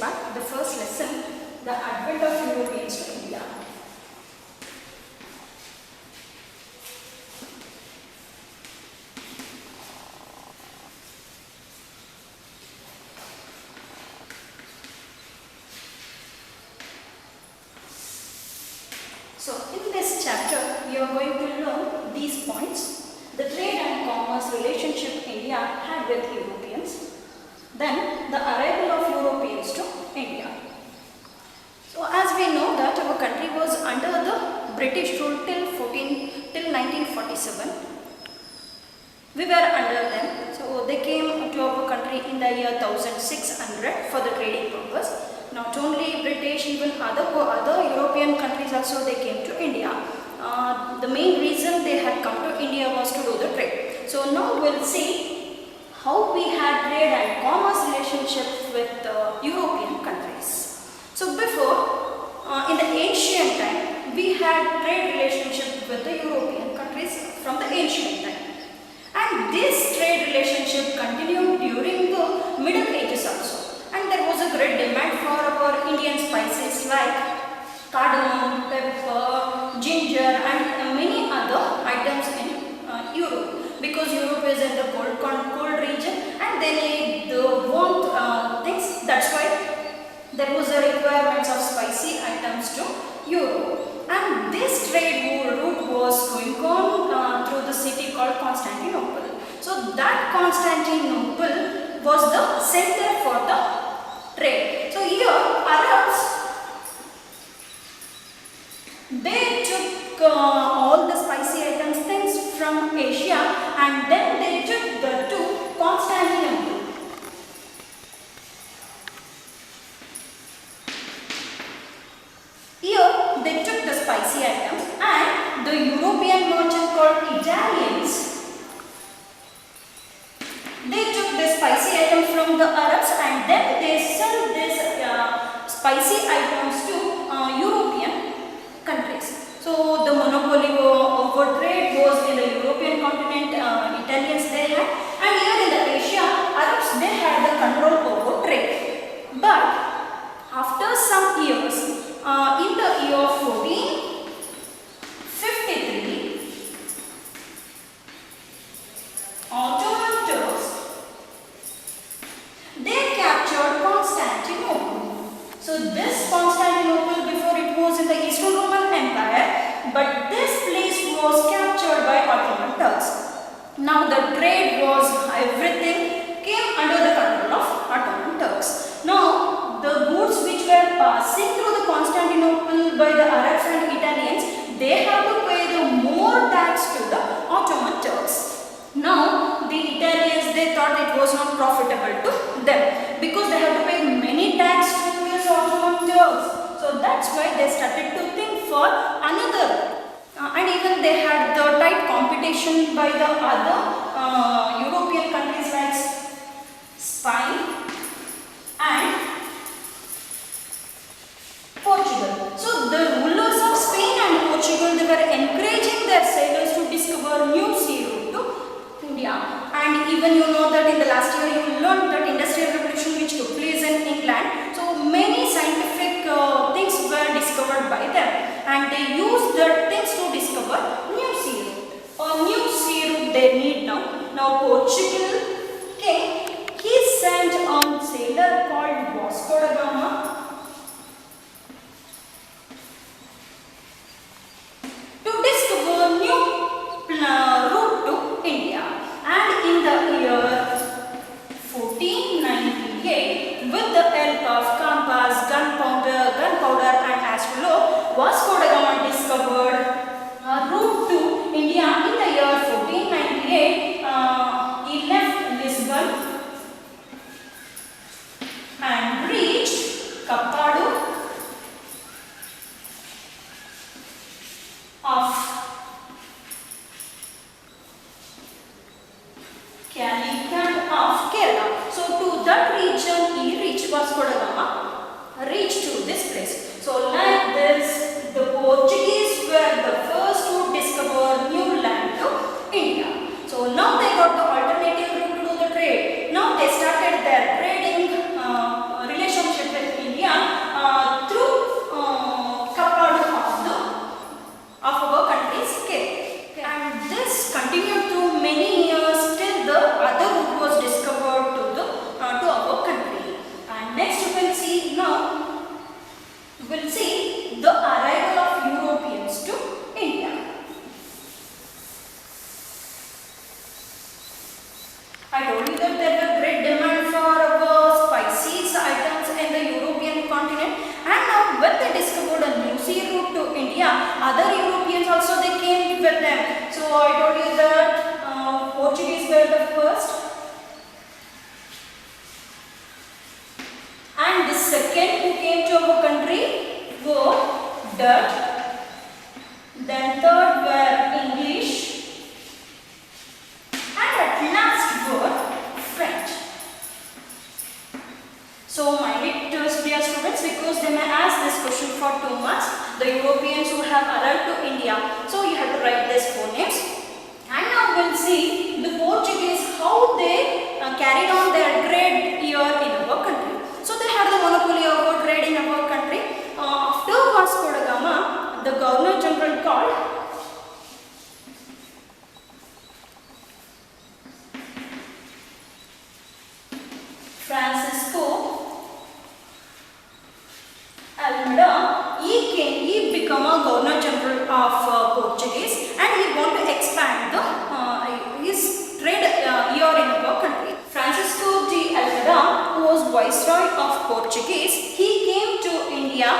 part, the first lesson, the advent of Europeans to India. So in this chapter, we are going to learn these points: the trade and commerce relationship India had with Europeans, then the arrival of Europeans to India. So as we know that our country was under the British rule till 1947. We were under them. So they came to our country in the year 1600 for the trading purpose. Not only British, even other European countries also they came to India. The main reason they had come to India was to do the trade. So now we'll see how we had trade and commerce relationship with European countries. So before, in the ancient time, we had trade relationship with the European countries from the ancient time. And this trade relationship continued during the Middle Ages also. And there was a great demand for our Indian spices like cardamom, pepper, ginger and many other items in Europe, because Europe is in the cold region and they need the warmth things. That's why there was a requirement of spicy items to Europe. And this trade route was going on through the city called Constantinople. So that Constantinople was the center for the trade. So here Arabs, they took all the spicy items, things from Asia, and then they took them to Constantinople. Here they took the spicy items, and the European merchant called Italians, they took the spicy items from the Arabs and then they sell these spicy items to European countries. So the monopoly over trade was in the European continent, Italians they had, and here in the Asia, Arabs they had the control over trade. But after some years, in the year 1453, Ottoman Turks, they captured Constantinople. So this Constantinople, before it was in the Eastern Roman Empire, but this place was captured by Ottoman Turks. Now the trade was, everything came under the control of Ottoman Turks. Now the goods which were passing through the Constantinople by the Arabs and Italians, they have to pay the more tax to the Ottoman Turks. Now the Italians, they thought it was not profitable to them because they have to pay many tax to these Ottoman Turks. So that's why they started to think for another. And even they had the tight competition by the other European countries like Spain and Portugal. So the rulers of Spain and Portugal, they were encouraging their sailors to discover new sea route to India. And even you know that in the last year you learned that industrial revolution which took place in England. So many scientific things were discovered by them, and they used the things to discover new sea route. A new sea route they need now. Now Portugal king, he sent a sailor called Vasco da Gama to discover new route to India. And in the year 1498, with the help of compass, gunpowder and astrolabe, Vasco da Gama discovered a route to India. In the year 1498, he left Lisbon and other Europeans also they came with them. So I told you that Portuguese were the first, and the second who came to our country were Dutch, then third were English, and at last were French. So mind it dear students, because they may ask this question for 2 marks, the Europeans who have arrived to India. So you have to write these 4 names. And now we'll see the Portuguese, how they carried on their trade here in our country. So they had the monopoly of trade in our country. After Vasco da Gama, the Governor General called Francisco Almeida, he became a Governor General of Portuguese, and he want to expand his trade here in our country. Francisco de Almeida, who was Viceroy of Portuguese, he came to India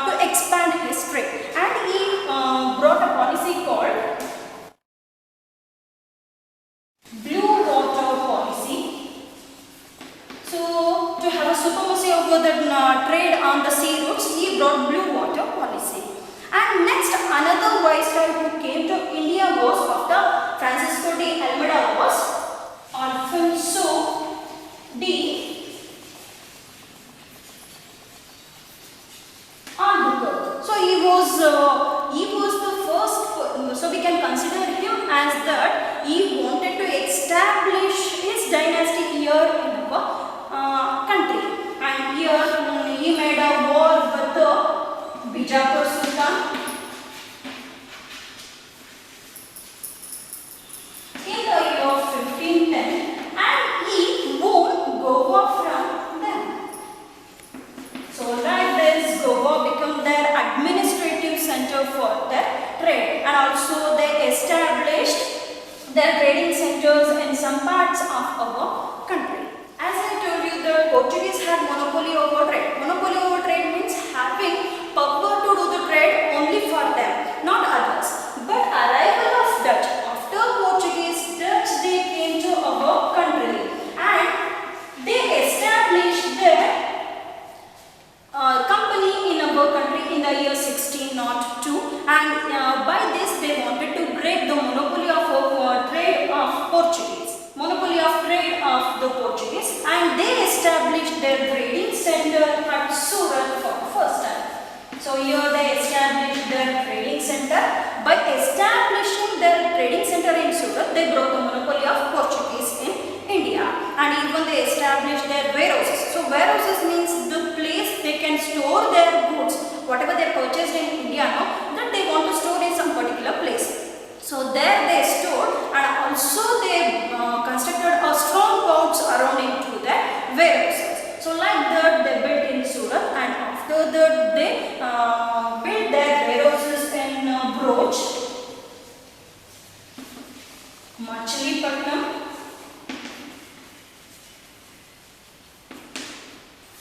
to expand his trade, and he brought a policy called Blue Water Policy. So to have a supremacy over the trade on the sea routes, he brought Blue Water Policy. And next, another viceroy who came to India was, after Francisco de Almeida, was Alfonso de Albuquerque. So he was the first. So we can consider him as that he wanted to establish his dynasty here in our country, and here he made a war with the Bijapur Sultan in the year of 1510, and he won Goa from them. So like this, Goa became their administrative center for their trade, and also they established their trading centers in some parts of our country. As I told you, the Portuguese had monopoly over trade. Monopoly over trade means having power to do the trade only for them, not others. But arrival of Dutch, after Portuguese, Dutch they came to our country, and they established their company in our country in the year 1602, and by this they wanted to break the monopoly of trade of Portuguese. Monopoly of trade of the Portuguese, and they established their trading center at Surat for the first time. So here they established their trading center. By establishing their trading center in Surat, they broke the monopoly of Portuguese in India, and even they established their warehouses. So warehouses means the place they can store their goods, whatever they purchased in India, no, that they want to store in some particular place. So there they stored, and also they constructed a strong pouch around into their warehouses. So like that they built in Surat, and after that they built their warehouses in Broch, Machilipatnam,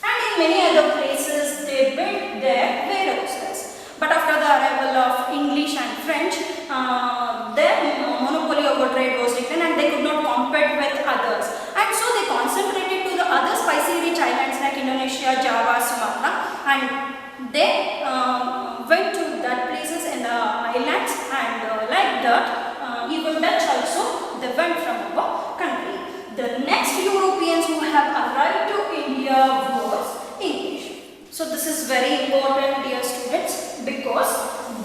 and in many other places they built their warehouses. But after the arrival of English and French, their monopoly over trade was declined, and they could not compete with others. And so they concentrated to the other spicy-rich islands like Indonesia, Java, Sumatra, and they went to that places in the islands, and like that, even Dutch also they went from our country. The next Europeans who have arrived to India was English. So this is very important, dear students, because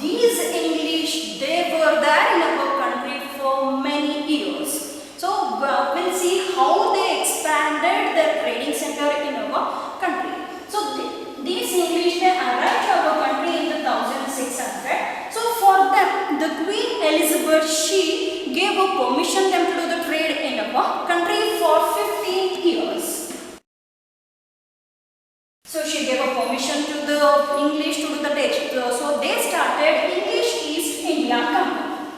these English, they were there in our country for many years. So we'll see how they expanded their trading center in our country. So these English, they arrived to our country in the 1600. So for them, the Queen Elizabeth, she gave a permission them to do the trade in our country for 15 years. So she gave a permission to the English to do the trade. So they started English East India Company.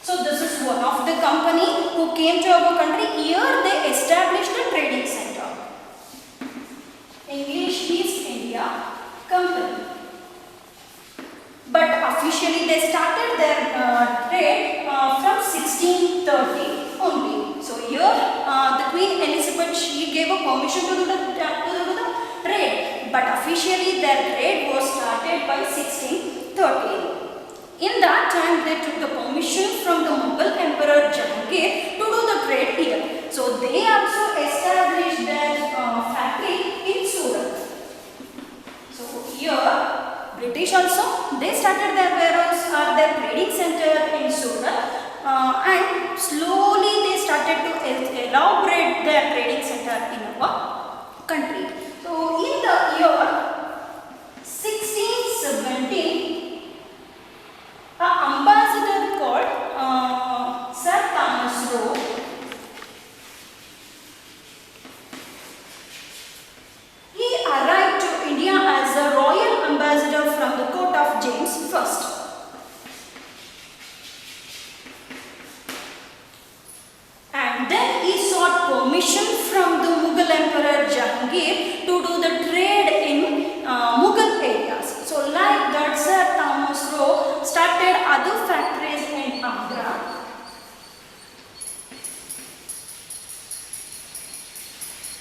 So this is one of the company who came to our country. Here they established a trading center. English East India Company. But officially they started their trade from 1630 only. So here the Queen Elizabeth, she gave a permission to do the trade, but officially their trade was started by 1630. In that time, they took the permission from the Mughal Emperor Jahangir to do the trade here. So they also established their factory in Surat. So here, British also, they started their warehouse or their trading center in Surat, and slowly they started to elaborate their trading center in our country. So in the year 1617, an ambassador called Sir Thomas Roe, he arrived to India as a royal ambassador from the court of James I. And then he sought permission from the Mughal Emperor Jahangir to do the trade in Mughal areas. So like that, Sir Thomas Roe started other factories in Andhra,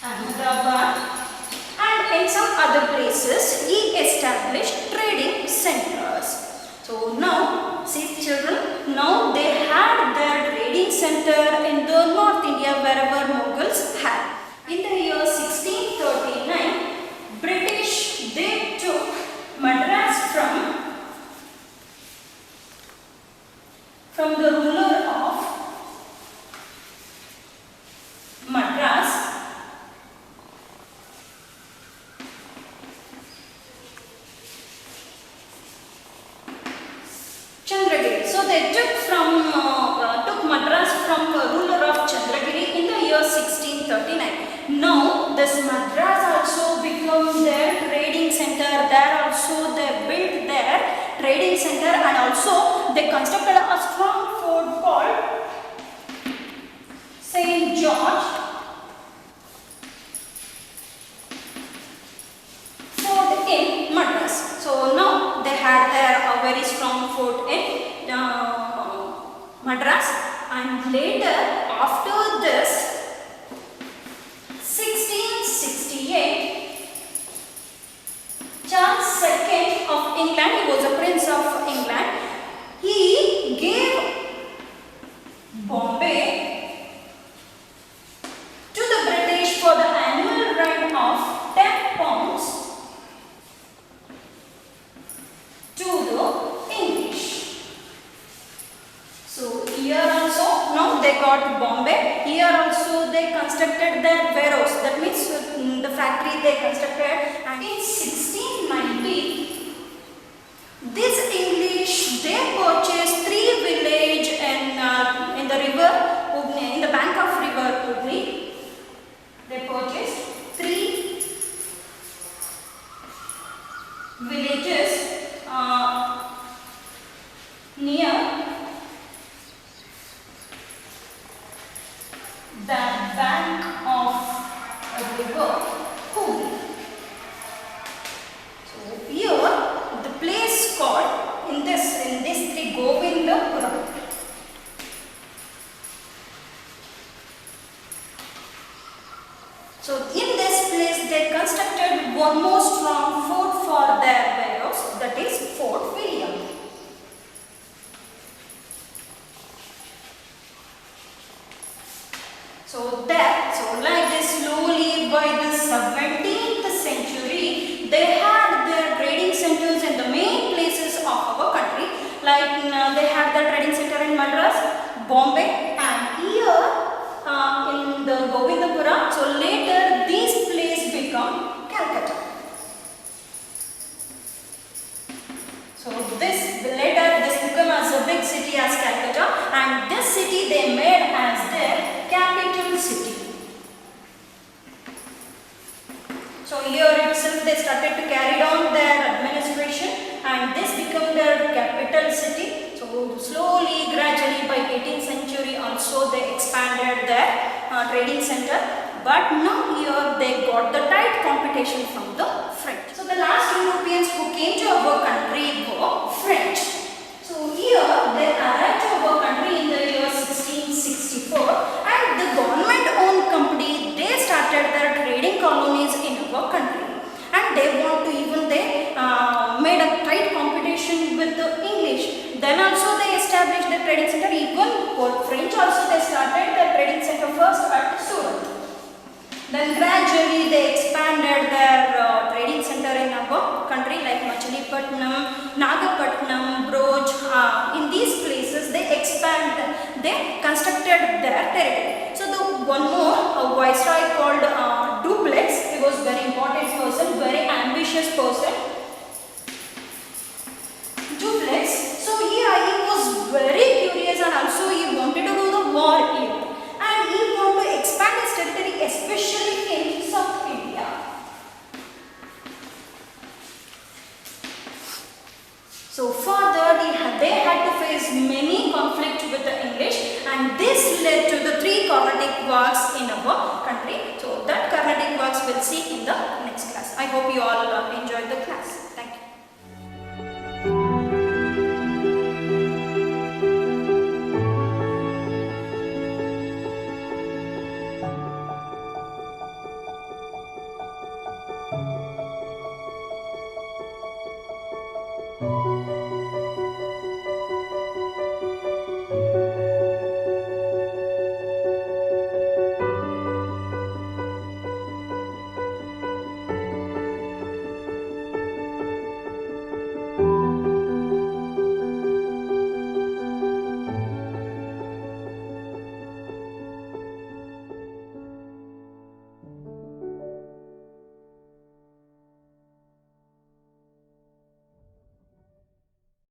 Ahmedabad, and in some other places he established trading centers. So now, see children, now they had their trading center in the North India wherever Mughals had. In the year 1639, British, they took Madras from the ruler of Madras, Chandragiri. So they took Madras from the ruler of Chandragiri in the year 1639. Now this Madras also became their trading center. There also they built their trading center, and also they constructed a strong fort called St. George Fort in Madras. So now they had a very strong fort in Madras, and later after this 1668, Charles II of England, he was a prince of England, he gave Bombay to the British for the annual rent of 10 pounds to the English. So here also, now they got Bombay. Here also they constructed their warehouse. That means the factory they constructed. And in 1690, this English, they purchased 3 villages in the river Hooghly, in the bank of river Hooghly. They purchased 3 villages near the bank of a river Hooghly. So here the place called in this the Govindapuram. So in this place they constructed one more strong fort for their warehouse, that is Fort William. So like this, slowly by the 17th century, they had their trading centers in the main places of our country. Like they had their trading center in Madras, Bombay, and here in the Govindapuram. So later these places become Calcutta. So later this became as a big city as Calcutta, and this city they made as their capital city. So here itself they started to carry on their administration, and this became their capital city. So slowly, gradually by 18th century also they expanded their trading center. But now here they got the tight competition from the French. So the last Europeans who came to our country were French. then also they established the trading center. Even for French also they started their trading center first at Surat. Then gradually they expanded their trading center in our country like Machilipatnam, Nagapatnam, Broj. In these places they constructed their territory. So the one more viceroy called Dupleix, he was very important person, very ambitious person. Dupleix, so he was very curious and also he wanted to do the war here. And he wanted to expand his territory, especially in South India. So further, they had to face many conflicts with the English, and this led to the 3 Carnatic wars in our country. So that Carnatic wars we'll see in the next class. I hope you all enjoyed the class.